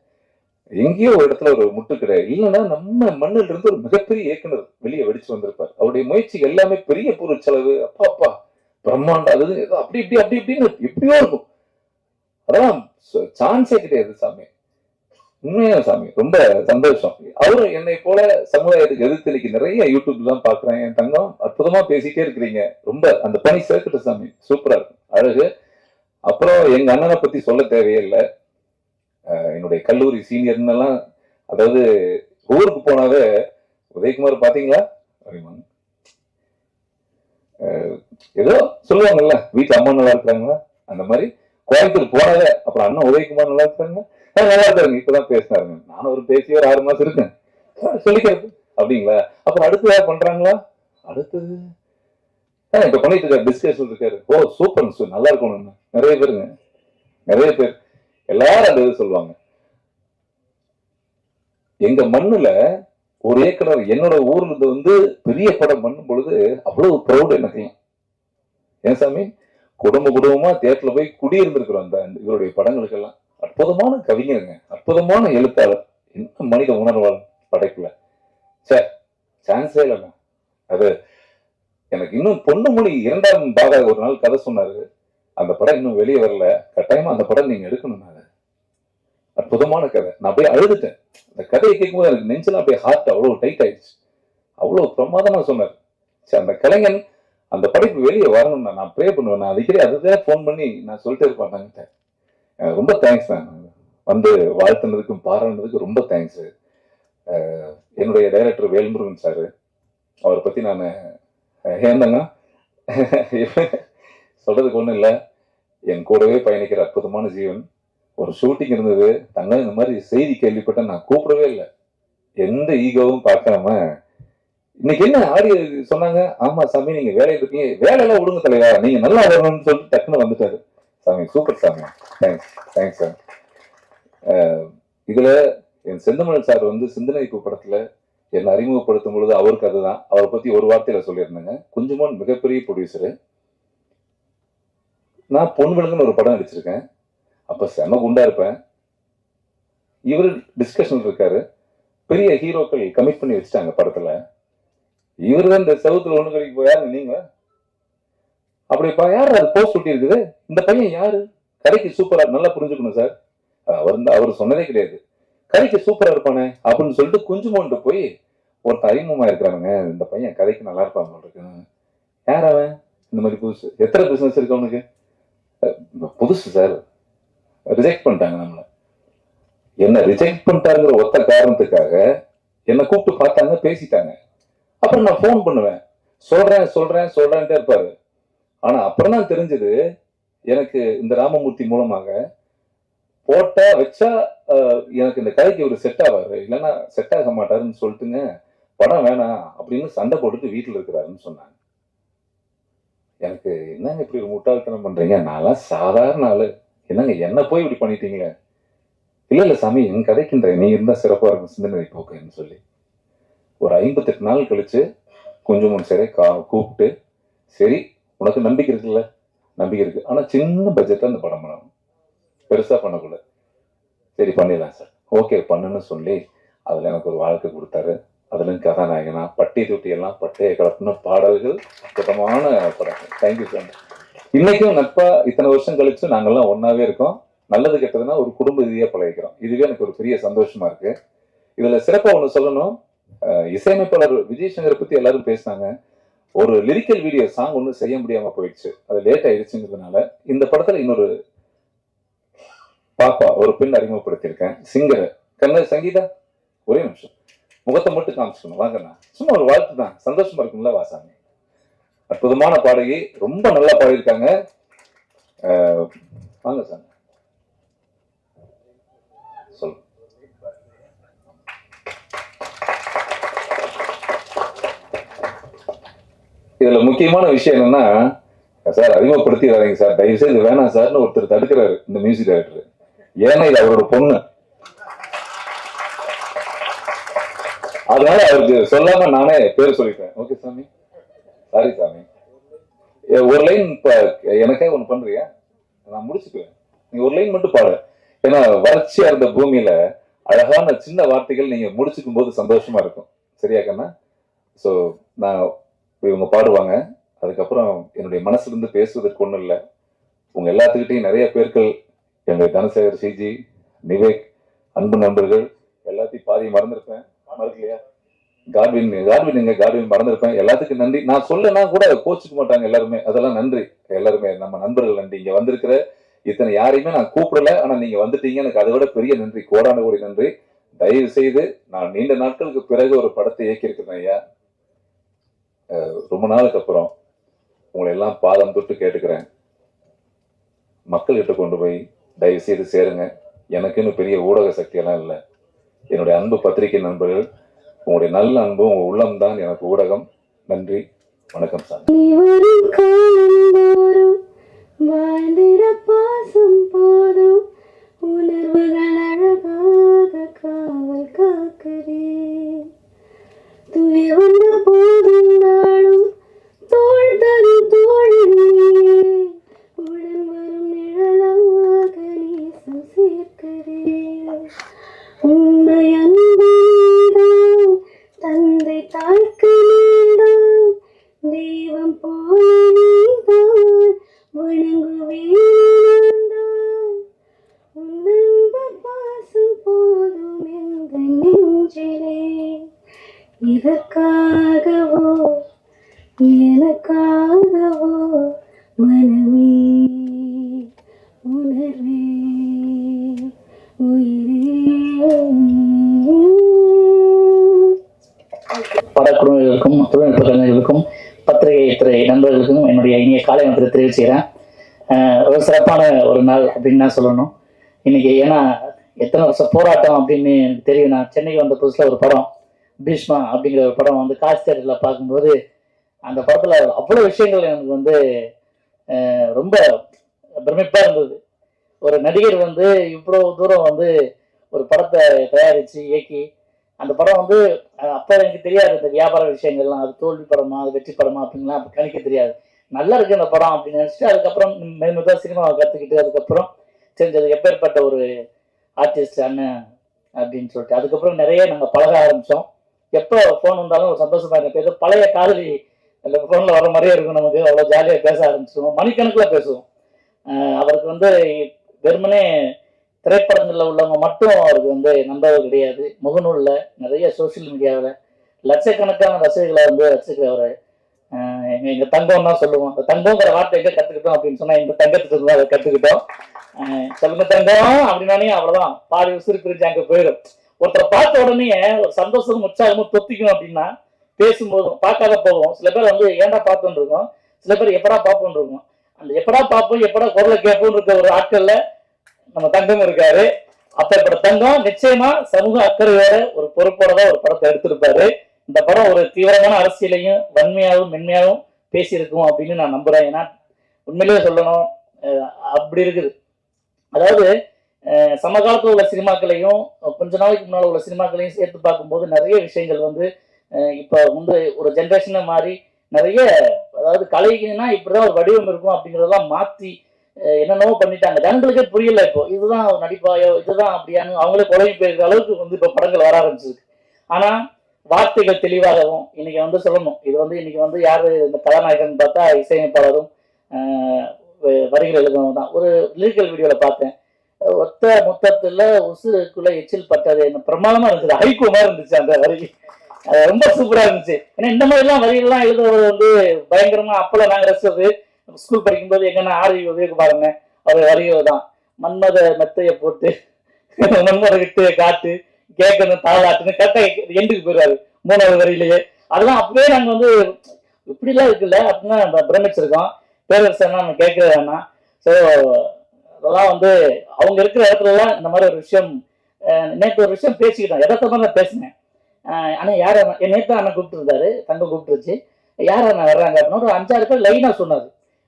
எங்கேயோ ஒரு இடத்துல ஒரு முட்டு கிடையாது, இல்லைன்னா நம்ம மண்ணில் இருந்து ஒரு மிகப்பெரிய இயக்குனர் வெளியே வெடிச்சு வந்திருப்பார். அவருடைய முயற்சி எல்லாமே பெரிய பொருள் செலவு, அப்பா பிரம்மாண்டம், அது அப்படி இப்படி அப்படி இப்படின்னு எப்படியோ இருக்கும். அதெல்லாம் சான்ஸே கிடையாது சாமி. உண்மையா சாமி ரொம்ப சந்தோஷம். அவரும் என்னை போல சமுதாயத்துக்கு எதிர்த்து இன்னைக்கு நிறைய யூடியூப் தான் பாக்குறேன். என் தங்கம் அற்புதமா பேசிட்டே இருக்கிறீங்க, ரொம்ப அந்த பணி சேர்க்கட்டு சாமி, சூப்பரா இருக்கும், அழகு. அப்புறம் எங்க அண்ணனை பத்தி சொல்ல தேவையில்லை. என்னுடைய கல்லூரி சீனியர்னெல்லாம், அதாவது ஊருக்கு போனாவே உதயகுமார் பாத்தீங்களா அப்படிமாங்க. ஏதோ சொல்லுவாங்கல்ல, வீட்டுல அம்மா நல்லா இருக்கிறாங்களா, அந்த மாதிரி கோயம்புத்தூர் போனாவே அப்புறம் அண்ணன் உதயகுமார் நல்லா இருக்காங்க, நல்லா இருக்காருங்க, இப்பதான் பேசினாருங்க. நானும் ஒரு பேசி ஒரு 6 மாசம் இருக்கேன் சொல்லிக்கிறது. அப்படிங்களா? அப்புறம் அடுத்து யார் பண்றாங்களா? அடுத்தது இப்ப பண்ணிட்டு இருக்காரு, டிஸ்கஷன் இருக்காரு. ஓ சூப்பர், நல்லா இருக்கணும். நிறைய பேருங்க, நிறைய பேர் எல்லாரும் அந்த இது சொல்லுவாங்க. எங்க மண்ணுல ஒரு இயக்குனர் என்னோட ஊர்ல இருந்து பெரிய படம் பண்ணும் பொழுது அவ்வளவு ப்ரௌட் எனக்கு. ஏன் சாமி, குடும்பமா தியேட்டர்ல போய் குடியிருந்திருக்கிறோம் அந்த இவருடைய படங்களுக்கெல்லாம். அற்புதமான கவிஞருங்க, அற்புதமான எழுத்தாளர், என்ன மனித உணர்வாளர் படைப்புல. சான்ஸே இல்லைங்க. அது எனக்கு இன்னும் பொன்னுமொழி 2ஆம் பாக ஒரு நாள் கதை சொன்னாரு. அந்த படம் இன்னும் வெளியே வரல, கட்டாயமா அந்த படம் நீங்க எடுக்கணும். அற்புதமான கதை. நான் போய் அழுதுட்டேன் அந்த கதையை கேட்கும்போது. எனக்கு நெஞ்செல்லாம் அப்படியே ஹார்ட் அவ்வளவு டைட் ஆயிடுச்சு. அவ்வளவு பிரமாதமா சொன்னார். சரி, அந்த கலைஞன் அந்த படைப்பு வெளியே வரணும்னா நான் ப்ரே பண்ணுவேன். நான் அதுக்கே அதுதான் ஃபோன் பண்ணி நான் சொல்லிட்டே இருப்பேன். ரொம்ப தேங்க்ஸ் தான். வந்து வாழ்த்துனதுக்கும் பாராட்டுனதுக்கும் ரொம்ப தேங்க்ஸ். என்னுடைய டைரக்டர் வேல்முருகன் சார், அவரை பற்றி நான் ஏந்தங்க சொல்றதுக்கு ஒன்றும் இல்லை. என் கூடவே பயணிக்கிற அற்புதமான ஜீவன். ஒரு ஷூட்டிங் இருந்தது, தங்க இந்த மாதிரி செய்தி கேள்விப்பட்ட நான் கூப்பிடவே இல்லை. எந்த ஈகோவும் பார்க்காம இன்னைக்கு என்ன ஆடியோ சொன்னாங்க. ஆமா சாமி நீங்க வேலையில் இருக்கீங்க, வேலையெல்லாம் விடுங்க தலைவா, நீங்க நல்லா வரணும்னு சொல்லிட்டு டக்குன்னு வந்துட்டாரு. சாமி சூப்பர் சாமி, தேங்க்ஸ் தேங்க்ஸ் சார். இதுல என் செந்தமிழ் சார் வந்து சிந்தனைப்பு படத்துல என்னை அறிமுகப்படுத்தும் பொழுது அவருக்கு அதுதான், அவரை பத்தி ஒரு வார்த்தையில சொல்லியிருந்தேங்க. குஞ்சுமோன் மிகப்பெரிய ப்ரொடியூசரு. நான் பொன்விலங்குன்னு ஒரு படம் நடிச்சிருக்கேன். அப்ப செம குண்டா இருப்பேன். இவரு டிஸ்கஷன் இருக்காரு, பெரிய ஹீரோக்கள் கமிட் பண்ணி வச்சுட்டாங்க படத்துல. இவரு தான் இந்த செவத்துல ஒண்ணு கடைக்கு போய் யாரு நீங்க அப்படிப்பா, யாரு அது போஸ்ட் ஒட்டி இருக்குது, இந்த பையன் யாரு, கடைக்கு சூப்பரா, நல்லா புரிஞ்சுக்கணும் சார். அவர் சொன்னதே கிடையாது, கதைக்கு சூப்பரா இருப்பானே அப்படின்னு சொல்லிட்டு குஞ்சுமோன்ட்டு போய் ஒருத்தர் அறிமுகமா இருக்கிறானுங்க, இந்த பையன் கதைக்கு நல்லா இருப்பாங்க இருக்கு. யார் அவன், இந்த மாதிரி புதுசு, எத்தனை பிசினஸ் இருக்கு அவனுக்கு, புதுசு சார். ரிஜெக்ட் பண்ணிட்டாங்க நம்மள. என்ன ரிஜெக்ட் பண்ணிட்டாங்கிற ஒத்த காரணத்துக்காக என்னை கூப்பிட்டு பார்த்தாங்க, பேசிட்டாங்க. அப்புறம் நான் போன் பண்ணுவேன், சொல்றேன்ட்டே இருப்பாரு. ஆனா அப்புறம் தான் தெரிஞ்சது எனக்கு, இந்த ராமமூர்த்தி மூலமாக போட்டா வச்சா எனக்கு இந்த கதைக்கு ஒரு செட் ஆவாரு, இல்லைன்னா செட் ஆக மாட்டாருன்னு சொல்லிட்டுங்க படம் வேணாம் அப்படின்னு சண்டை போட்டுட்டு வீட்டுல இருக்கிறாருன்னு சொன்னாங்க. எனக்கு என்னங்க இப்படி ஒரு முட்டாள்தனம் பண்றீங்க, நான்லாம் சாதாரண ஆளு, என்னங்க என்ன போய் இப்படி பண்ணிட்டீங்களே. இல்ல சாமி, என் கதைக்கின்ற நீ இருந்தா சிறப்பா இருக்கும் சிந்தனை போக்குன்னு சொல்லி ஒரு 58 நாள் கழிச்சு குஞ்சுமோன் சரி கூப்பிட்டு, சரி உனக்கு நம்பிக்கை இருக்குல்ல, நம்பிக்கை இருக்கு, ஆனா சின்ன பட்ஜெட்ல அந்த படம் பண்ணணும், பெருசா பண்ணக்கூடாது, சரி பண்ணிடலாம் சார், ஓகே பண்ணுன்னு சொல்லி அதுல எனக்கு ஒரு வாழ்க்கை கொடுத்தாரு. அதுல கதாநாயகனா பட்டி தொட்டி எல்லாம் பட்டைய கலப்புன பாடல்கள், அற்புதமான படங்கள். Thank you sir. இன்னைக்கும் நட்பா இத்தனை வருஷம் கழிச்சு நாங்கெல்லாம் ஒன்னாவே இருக்கோம். நல்லது கெட்டதுன்னா ஒரு குடும்ப ரீதியா பழகிக்கிறோம். இதுவே எனக்கு ஒரு பெரிய சந்தோஷமா இருக்கு. இதுல சிறப்பா ஒண்ணு சொல்லணும், இசையமைப்பாளர் விஜய் சங்கரை பத்தி எல்லாரும் பேசினாங்க. ஒரு லிரிக்கல் வீடியோ சாங் ஒண்ணு செய்ய முடியாம போயிடுச்சு, அது லேட் ஆயிடுச்சுங்கிறதுனால இந்த படத்துல இன்னொரு பாப்பா, ஒரு பெண் அறிமுகப்படுத்தியிருக்கேன், சிங்கர். கண்ண சங்கீதா, ஒரே நிமிஷம் முகத்தை மட்டும் காமிச்சுக்கணும் வாங்கண்ணா, சும்மா ஒரு வாழ்த்து தான், சந்தோஷமா இருக்குங்களா வாசாமி. அற்புதமான பாடகி, ரொம்ப நல்லா பாடியிருக்காங்க. வாங்க சார் சொல். இதுல முக்கியமான விஷயம் என்னன்னா, சார் அறிமுகப்படுத்திடுறாங்க சார், தயவு செய்து வேணாம் சார்னு ஒருத்தர் தடுக்கிறாரு இந்த மியூசிக் டைரக்டர். ஏன்னா இது அவரோட பொண்ணு, அதனால அவருக்கு சொல்லாம நானே பேர் சொல்லிட்டேன். ஓகே சாமி, சாரி சாமி. ஒரு லைன் எனக்கே ஒண்ணு பண்றியா, நான் முடிச்சுக்குவேன், நீங்க ஒரு லைன் மட்டும் பாடு. ஏன்னா வறட்சியா இருந்த பூமியில அழகான சின்ன வார்த்தைகள் நீங்க முடிச்சுக்கும் போது சந்தோஷமா இருக்கும். சரியா கண்ணா? ஸோ நான் இவங்க பாடுவாங்க, அதுக்கப்புறம் என்னுடைய மனசுல இருந்து பேசுவதற்கு ஒண்ணும் இல்லை. உங்க எல்லாத்துக்கிட்டையும் நிறைய பேர்கள், எங்க தனசேகர், சிஜி, நிவேக், அன்பு நண்பர்கள் எல்லாத்தையும் பாதி மறந்துருப்பேன், மறக்கலையா? கார்வின் எங்க கார்வின் மறந்துருப்பேன். எல்லாத்துக்கும் நன்றி. நான் சொல்லனா கூட கோச்சுக்க மாட்டாங்க எல்லாருமே, அதெல்லாம் நன்றி. எல்லாருமே நம்ம நண்பர்கள் நன்றி. இங்க வந்திருக்கிற இத்தனை யாரையுமே நான் கூப்பிடல, ஆனா நீங்க வந்துட்டீங்க, எனக்கு அதை விட பெரிய நன்றி, கோடான கோடி நன்றி. தயவு செய்து, நான் நீண்ட நாட்களுக்கு பிறகு ஒரு படத்தை இயக்கியிருக்கிறேன் ஐயா. ரொம்ப நாளுக்கு அப்புறம் உங்களை எல்லாம் பாதம் தொட்டு கேட்டுக்கிறேன், மக்கள்கிட்ட கொண்டு போய் தயவு செய்து சேருங்க. எனக்குன்னு பெரிய ஊடக சக்தி எல்லாம் இல்லை. என்னுடைய அன்பு பத்திரிகை நண்பர்கள், உங்களுடைய நல்ல அன்பு, உங்க உள்ளம் தான் எனக்கு ஊடகம். நன்றி, வணக்கம் சார். வாழ்ந்திட பாசம் போதும், உணர்வுகள் அழகாக காவல் காக்கிறேன். துய வந்த போதும் நாளும் தோள் தரும் தோழியே, உடன் வரும் நிழலாக நேசம் சேர்க்கிறேன். உண்மை அன்புதான் தந்தை தாய்க்கு நீதான், தெய்வம் போல நீதான் வணங்குவேன். உன்னன்பு பாசம் போதும் எந்த நெஞ்சிலே, இதற்காகவோ எனக்காகவோ மனமே உணர்வே படக்குழுவினருக்கும் தொழில்நுட்ப கலைஞர்களுக்கும் பத்திரிகை துறை நண்பர்களுக்கும் என்னுடைய இனிய காலை வணக்கத்தை தெரிவிச்சுக்கிறேன். ஒரு சிறப்பான ஒரு நாள் அப்படின்னு நான் சொல்லணும் இன்னைக்கு. ஏன்னா எத்தனை வருஷம் போராட்டம் அப்படின்னு எனக்கு தெரியும். நான் சென்னைக்கு வந்த புதுசில் ஒரு படம் பீஷ்மா அப்படிங்கிற ஒரு படம் வந்து காசு தேட்டரில் பார்க்கும்போது அந்த படத்தில் அவ்வளோ விஷயங்கள் எனக்கு வந்து ரொம்ப பிரமிப்பாக இருந்தது. ஒரு நடிகர் வந்து இவ்வளோ தூரம் வந்து ஒரு படத்தை தயாரித்து இயக்கி அந்த படம் வந்து அப்போ எனக்கு தெரியாது இந்த வியாபார விஷயங்கள்லாம், அது தோல்வி படமா அது வெற்றி படமா அப்படின்லாம் அப்போ கணிக்க தெரியாது. நல்லா இருக்கு அந்த படம் அப்படின்னு நினச்சிட்டு அதுக்கப்புறம் மெதுமெதுவாக சினிமாவை கற்றுக்கிட்டு அதுக்கப்புறம் செஞ்சது எப்பேற்பட்ட ஒரு ஆர்டிஸ்ட் அண்ணன் அப்படின்னு சொல்லிட்டு அதுக்கப்புறம் நிறைய நாங்கள் பழக ஆரம்பித்தோம். எப்போ ஃபோன் வந்தாலும் ஒரு சந்தோஷமாக இருக்க ஏதோ பழைய காதலி அந்த ஃபோனில் வர மாதிரியே இருக்கும். நமக்கு அவ்வளோ ஜாலியாக பேச ஆரம்பிச்சிடுவோம், மணிக்கணக்கில் பேசுவோம். அவருக்கு வந்து வெறுமனே திரைப்படங்களில் உள்ளவங்க மட்டும் அவருக்கு வந்து நம்பவர் கிடையாது. முகநூலில் நிறைய சோசியல் மீடியாவில் லட்சக்கணக்கான ரசிகர்களை வந்து ரசிக்கிறவர். எங்கள் தங்கம் தான் சொல்லுவோம். அந்த தங்கங்கிற வார்த்தை எங்கே கற்றுக்கிட்டோம் அப்படின்னு சொன்னால் இந்த தங்கத்துக்கு தான் அதை கற்றுக்கிட்டோம். சொல்லுங்க தங்கம் அப்படின்னானே அவ்வளோதான், பாதி உசுறு பிரிஞ்சு அங்கே போயிடும். ஒருத்தரை பார்த்த உடனே ஒரு சந்தோஷமும் உற்சாகமும் தொத்திக்கும் அப்படின்னா பேசும்போதும் பார்க்காத போவோம். சில பேர் வந்து ஏன்டா பார்ப்போன்னு இருக்கும், சில பேர் எப்படா பார்ப்போன்னு இருக்கும். அந்த எப்படா பார்ப்போம் எப்படா குரலை கேட்போன்னு இருக்க ஒரு ஆட்கள்ல நம்ம தங்கம் இருக்காரு. அப்பேற்பட்ட தங்கம் நிச்சயமா சமூக அக்கறையோட ஒரு பொறுப்போட தான் ஒரு படத்தை எடுத்திருப்பாரு. இந்த படம் ஒரு தீவிரமான அரசியலையும் வன்மையாகவும் மென்மையாகவும் பேசியிருக்கும் அப்படின்னு நான் நம்புறேன். ஏன்னா உண்மையிலேயே சொல்லணும் அப்படி இருக்குது. அதாவது சமகாலத்தில் உள்ள சினிமாக்களையும் கொஞ்ச நாளைக்கு முன்னால் உள்ள சினிமாக்களையும் சேர்த்து பார்க்கும்போது நிறைய விஷயங்கள் வந்து இப்போ வந்து ஒரு ஜென்ரேஷனை மாறி நிறைய, அதாவது கலைக்குன்னா இப்படிதான் ஒரு வடிவம் இருக்கும் அப்படிங்கிறதெல்லாம் மாற்றி என்னென்னவோ பண்ணிட்டாங்க. ஜனங்களுக்கே புரியல. இப்போ இதுதான் நடிப்பாயோ இதுதான் அப்படியானு அவங்களே குழம்பி போயிருக்கிற அளவுக்கு வந்து இப்போ படங்கள் வர ஆரம்பிச்சிருக்கு. ஆனா வார்த்தைகள் தெளிவாகவும் இன்னைக்கு வந்து சொல்லணும். இது வந்து இன்னைக்கு வந்து யாரு இந்த கதாநாயகன் பார்த்தா இசையமைப்பாளரும் வரிகள் எழுதவும் தான். ஒரு லிரிக்கல் வீடியோல பார்த்தேன், ஒத்த மொத்தத்துல உசுக்குள்ள எச்சில் பட்டது என்ன பிரமாதமா இருந்துச்சு, ஹைகோ மாதிரி இருந்துச்சு அந்த வரி. ரொம்ப சூப்பரா இருந்துச்சு. ஏன்னா இந்த மாதிரி எல்லாம் வரிகள்லாம் எழுதுறது வந்து பயங்கரமா. அப்பெல்லாம் நாங்க ரசிச்சது ஸ்கூல் படிக்கும்போது எங்கன்னா ஆர்வி உதவிக்கு பாருங்க, அவர் வரிகள் தான். மன்மத மெத்தைய போட்டு மன்மத வித்தைய காட்டு கேட்கணும் தாளாட்டுன்னு கரெக்டா எண்டுக்கு போயிடுவாரு மூணாவது வரியிலேயே. அதெல்லாம் அப்பவே நாங்க வந்து இப்படிலாம் இருக்குல்ல அப்படின்னு பிரமிச்சிருக்கோம். பேரரசன்னா நம்ம கேட்கறது வேணாம். ஸோ அதெல்லாம் வந்து அவங்க இருக்கிற இடத்துலலாம் இந்த மாதிரி ஒரு விஷயம். நேற்று ஒரு விஷயம் பேசிக்கிட்டோம், எதார்த்தமா நான் பேசினேன். ஆனால் யார் என் நேற்று அண்ணன் கூப்பிட்டுருந்தாரு, தங்கம் கூப்பிட்டுருச்சு. யார் அண்ணன் வர்றாங்க அப்படின்னா ஒரு 5-6 பேர் லைனாக சொன்னார்.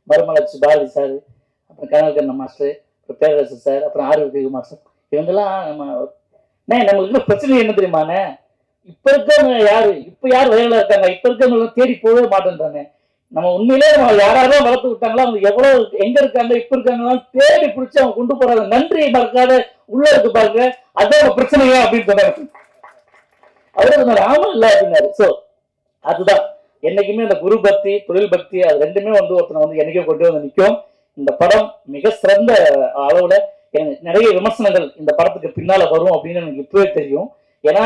மருமலட்சி பாரதி சார், அப்புறம் கனகண்ண மாஸ்டர், அப்புறம் பேரரசு சார், அப்புறம் ஆரோக்கிய மாஸ்டர், இவங்கெல்லாம் நம்மளுக்கு இன்னும் பிரச்சனை என்ன தெரியுமாண்ணே, இப்போ இருக்கவங்க யாரு, இப்போ யார் வயலில் இருக்காங்க, இப்போ இருக்கவங்க தேடி போகவே மாட்டேன்றாங்க. நம்ம உண்மையிலே நம்ம யாராவது வளர்த்து விட்டாங்களோ அவங்க எவ்வளவு எங்க இருக்காங்க இப்ப இருக்காங்கலாம் தேடி பிடிச்சி அவங்க கொண்டு போறாங்க. நன்றியை மறக்காத உள்ள இருக்கு பாருங்க, அதான் பிரச்சனையா அப்படின்னு சொன்னாரு. அவரு சொன்னாரு ஆமா இல்ல அப்படின்னாரு. சோ அதுதான் என்னைக்குமே அந்த குரு பக்தி தொழில் பக்தி அது ரெண்டுமே வந்து ஒருத்தனை வந்து என்னைக்கே கொண்டு வந்து நிற்கும். இந்த படம் மிக சிறந்த அளவுல நிறைய விமர்சனங்கள் இந்த படத்துக்கு பின்னால வரும் அப்படின்னு எனக்கு இப்பவே தெரியும். ஏன்னா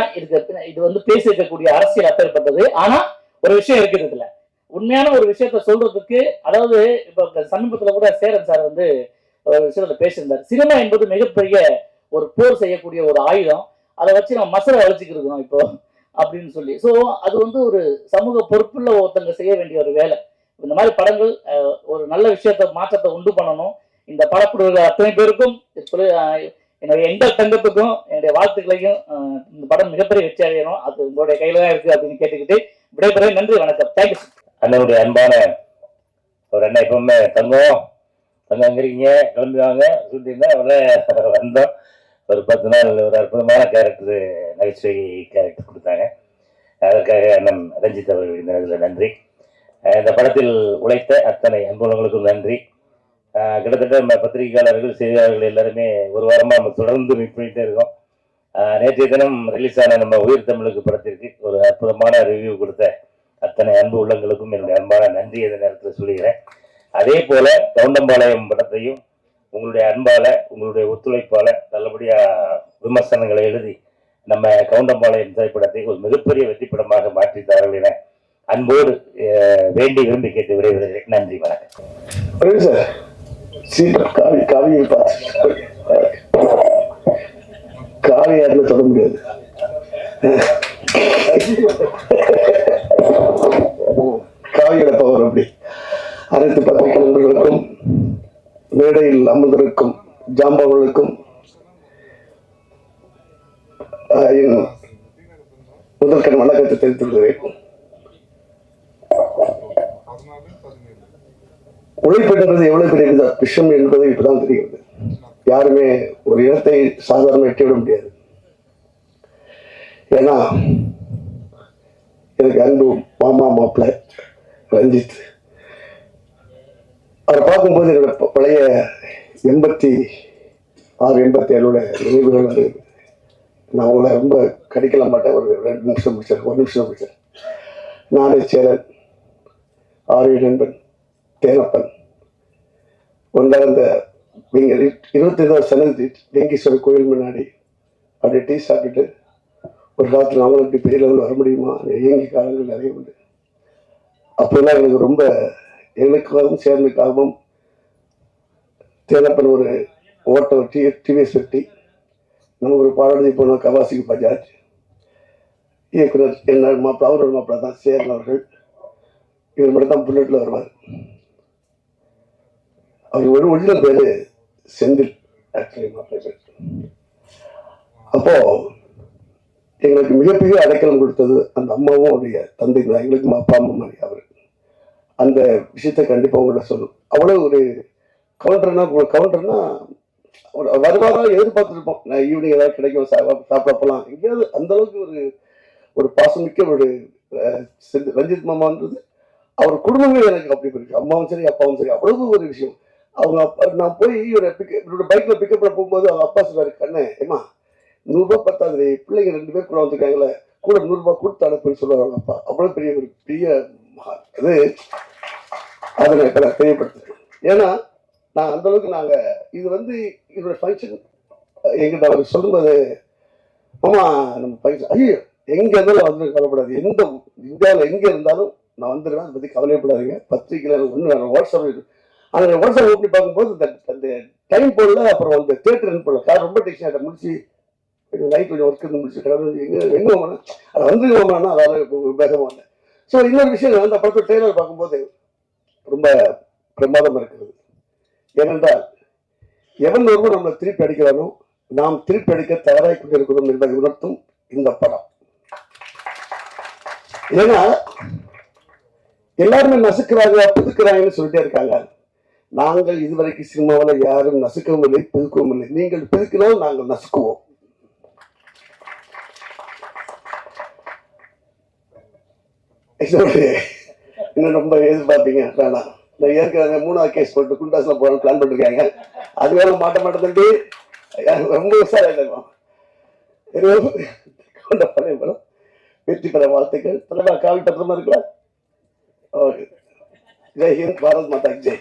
இது வந்து பேசி இருக்கக்கூடிய அரசியல் அப்பேற்பட்டது. ஆனா ஒரு விஷயம் இருக்குது இதுல, உண்மையான ஒரு விஷயத்த சொல்றதுக்கு. அதாவது இப்ப சமீபத்துல கூட சேரன் சார் வந்து ஒரு விஷயத்துல பேசியிருந்தார். சினிமா என்பது மிகப்பெரிய ஒரு போர் செய்யக்கூடிய ஒரு ஆயுதம், அதை வச்சு நம்ம மசலை அழிச்சுக்கிருக்கோம் இப்போ அப்படின்னு சொல்லி. ஸோ அது வந்து ஒரு சமூக பொறுப்புள்ள ஒருத்தங்க செய்ய வேண்டிய ஒரு வேலை. இந்த மாதிரி படங்கள் ஒரு நல்ல விஷயத்த மாற்றத்தை உண்டு பண்ணணும். இந்த படக்குழுவில் அத்தனை பேருக்கும் என்னுடைய எங்கள் தங்கத்துக்கும் என்னுடைய வாழ்த்துக்களையும் இந்த படம் மிகப்பெரிய வெற்றி அடையணும், அது உங்களுடைய கையில தான் இருக்கு அப்படின்னு கேட்டுக்கிட்டு விடைபெறுவேன். நன்றி, வணக்கம், தேங்க்யூ. அண்ணனுடைய அன்பான ஒரு அண்ணன் எப்பவுமே தங்கம் தங்கங்கிறீங்க கிளம்புவாங்க சொல்லியிருந்தா அவரை வந்தோம். ஒரு 10 நாள் ஒரு அற்புதமான கேரக்டர், நகைச்சுவை கேரக்டர் கொடுத்தாங்க. அதற்காக அண்ணன் ரஞ்சித் அவர்கள் இந்த நேரத்தில் நன்றி. இந்த படத்தில் உழைத்த அத்தனை அன்புலங்களுக்கும் நன்றி. கிட்டத்தட்ட நம்ம பத்திரிகையாளர்கள் செய்தியாளர்கள் எல்லாருமே ஒரு வாரமாக நம்ம தொடர்ந்து மீட் பண்ணிகிட்டே இருக்கோம். நேற்றைய தினம் ரிலீஸ் ஆன நம்ம உயிர் தமிழுக்கு படத்திற்கு ஒரு அற்புதமான ரிவ்யூ கொடுத்த அத்தனை அன்பு உள்ளங்களுக்கும் என்னுடைய அன்பான நன்றி இந்த நேரத்தில் சொல்லுகிறேன். அதே போல கவுண்டம்பாளையம் படத்தையும் உங்களுடைய அன்பால உங்களுடைய ஒத்துழைப்பால நல்லபடியா விமர்சனங்களை எழுதி நம்ம கவுண்டம்பாளையம் திரைப்படத்தை ஒரு மிகப்பெரிய வெற்றி படமாக மாற்றித்தார்கள் என அன்போடு வேண்டி விரும்பி கேட்டு விடைபெறுகிறேன். நன்றி, வணக்கம். காவியை பார்த்து காவியாரில் தொட முடியாது. மேடையில் அமர்ந்திருக்கும் ஜாம்பவர்களுக்கும் என் முதற்கண் வணக்கத்தை தெரிவித்துள்ளேன். உழைப்பு என்பது எவ்வளவு பெரிய விஷயம் என்பது இப்பதான் தெரிகிறது. யாருமே ஒரு இடத்தை சாதாரண எட்டிவிட முடியாது. ஏன்னா எனக்கு அன்பு மாமா மாப்பிள்ளை ரஞ்சித் அவரை பார்க்கும்போது என்னோட பழைய 86, 87 நினைவுகள் வருது. நான் உங்களை ரொம்ப கடிக்கல மாட்டேன். ஒரு 2 நிமிஷம் முடிச்சேன், 1 நிமிஷம் முடிச்சேன். நானே சேரன், ஆரிய நண்பன் தேனப்பன் ஒன்றாக இந்த 25வது சன்னதி லிங்கேஸ்வரர் கோயில் முன்னாடி அப்படியே டீ சாப்பிட்டுட்டு ஒரு காலத்தில் நாங்களும் இப்படி பெரிய லெவலில் வர முடியுமா இயங்கி காலங்கள் நிறைய உண்டு. அப்போல்லாம் எங்களுக்கு ரொம்ப எனக்காகவும் சேர்ந்துக்காகவும் தேனப்பன் ஒரு ஓட்ட டிவிஎஸ் 50, நமக்கு ஒரு பாடலை போனோம் கவாசிக்கு பஜாஜ், இயக்குனர் என்ன மாப்பிள்ள அவரோட மாப்பிள்ள தான் சேரன் அவர்கள். இவர் மட்டும் தான் புல்லட்டில் வருவார். அவர் ஒரு ஒரிஜினல் பேரு செந்தில், ஆக்சுவலி மாப்பிள்ளை பேர். அப்போ எங்களுக்கு மிகப்பெரிய அடைக்கலம் கொடுத்தது அந்த அம்மாவும் அவருடைய தந்தை தான். எங்களுக்கு அப்பா அம்மா மாதிரி அவர். அந்த விஷயத்தை கண்டிப்பாக உங்கள்கிட்ட சொல்லணும். அவ்வளோ ஒரு கவுண்டர்னா வருவாராக எதிர்பார்த்துருப்போம். நான் ஈவினிங் ஏதாவது கிடைக்கும் சாப்பிட போகலாம் எங்கேயாவது. அந்த அளவுக்கு ஒரு பாசமிக்க ஒரு ரஞ்சித் மாமான்றது அவர் குடும்பமே எனக்கு அப்படி இருக்கு. அம்மாவும் சரி அப்பாவும் சரி அவ்வளவு ஒரு விஷயம். அவங்க அப்பா நான் போய் என்னோட பைக்கில் பிக்கப் பண்ண போகும்போது அவங்க அப்பா சொல்றாரு, கண்ணே ஏமா 100 ரூபாய் பத்தாது, பிள்ளைங்க 2 பேர் கூட வந்துருக்காங்களே, கூட 100 ரூபாய் கொடுத்து அனுப்புன்னு சொல்லுவாங்க அவங்க அப்பா. அவ்வளோ பெரிய ஒரு பெரிய அது அதை நான் இப்போ தெரியப்படுத்துறேன். ஏன்னா நான் அந்த அளவுக்கு இது இதோட ஃபங்க்ஷன் எங்கிட்ட அவர் சொல்லும்போது, ஆமா நம்ம ஃபங்க்ஷன் ஐயோ எங்கே இருந்தாலும் வந்து கவலைப்படாது, எந்த இந்தியாவில் எங்கே இருந்தாலும் நான் வந்துடுவேன், அதை பற்றி கவலைப்படாதீங்க. பத்திரிக்கையில் ஒன்று வாட்ஸ்அப் அந்த வாட்ஸ்அப் ஓப்பி பார்க்கும்போது அந்த டைம் போடல. அப்புறம் அந்த தேட்டர் போடல. கார் ரொம்ப டென்ஷன் ஆகிட்ட முடிச்சு நைட் கொஞ்சம் ஒர்க் இருந்து முடிச்சு எங்கே போனேன் அதை வந்துருவோம்னா அதாவது வேகமாக வந்தேன். ஸோ இன்னொரு விஷயம் அந்த படத்தை ட்ரெய்லர் பார்க்கும்போது ரொம்ப பிரமாதம் இருக்கிறது. ஏனென்றால் எவன் ஒருவர் நம்மளை திருப்பி அடிக்கிறானோ நாம் திருப்பி அடிக்க தயாராகி கொண்டிருக்கிறோம் என்பதை உணர்த்தும் இந்த படம். ஏன்னா எல்லாருமே நசுக்கிறாங்க புதுக்கிறாங்கன்னு சொல்லிட்டே இருக்காங்க. நாங்கள் இதுவரைக்கும் சினிமாவில் யாரும் நசுக்கவும் இல்லை புதுக்கவும் இல்லை. நீங்கள் புதுக்கினால் நாங்கள் நசுக்குவோம். இன்னும் ரொம்ப எதிர்பார்ப்பீங்க வேணாம். நான் ஏற்கனவே 3வது கேஸ் போட்டு குண்டாஸ்ல போகணும்னு பிளான் பண்ணிருக்காங்க. அது வேற மாட்ட மாட்டேன் ரொம்ப உஷாராயிடும். பழைய படம் வெற்றி பெற வாழ்த்துக்கள். தலைவா காவி பத்திரமா இருக்கலாம். ஓகே. ஜெய் ஹிந்த், பாரத் மாதா ஜெய்.